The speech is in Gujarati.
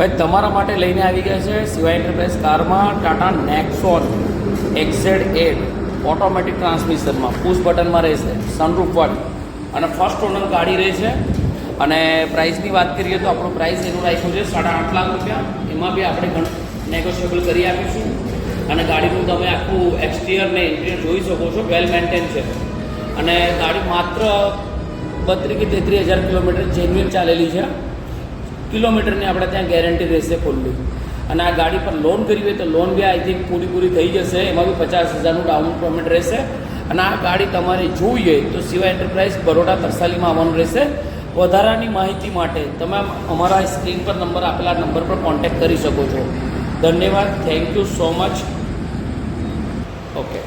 ભાઈ તમારા માટે લઈને આવી ગયા છે શિવા એન્ટરપ્રાઇઝ કારમાં ટાટા નેક્સોન XZ8 ઓટોમેટિક ટ્રાન્સમિશનમાં પુશ બટનમાં રહેશે, સનરૂફ વાળી અને ફર્સ્ટ ઓનર ગાડી રહેશે. અને પ્રાઇસની વાત કરીએ તો આપણું પ્રાઇસ એનું રાખ્યું છે 8.5 લાખ રૂપિયા. એમાં બી આપણે ઘણું નેગોશિયેબલ કરી આપીશું. અને ગાડીનું તમે આખું એક્સટિરિયર ને ઇન્ટિરિયર જોઈ શકો છો, વેલ મેન્ટેન છે. અને ગાડી માત્ર 32 કે 33 હજાર કિલોમીટર જેન્યુઅન ચાલેલી છે. કિલોમીટરની આપણે ત્યાં ગેરંટી રહેશે ફૂલ્લી. અને આ ગાડી પર લોન કરવી હોય તો લોન બી આઈ થિંક પૂરી થઈ જશે. એમાં બી 50,000નું ડાઉન પેમેન્ટ રહેશે. અને આ ગાડી તમારે જોઈએ તો શિવા એન્ટરપ્રાઇઝ બરોડા તરસાલીમાં આવવાનું રહેશે. વધારાની માહિતી માટે તમે અમારા સ્ક્રીન પર નંબર આપેલા નંબર પર કોન્ટેક્ટ કરી શકો છો. ધન્યવાદ. Thank you so much. Okay.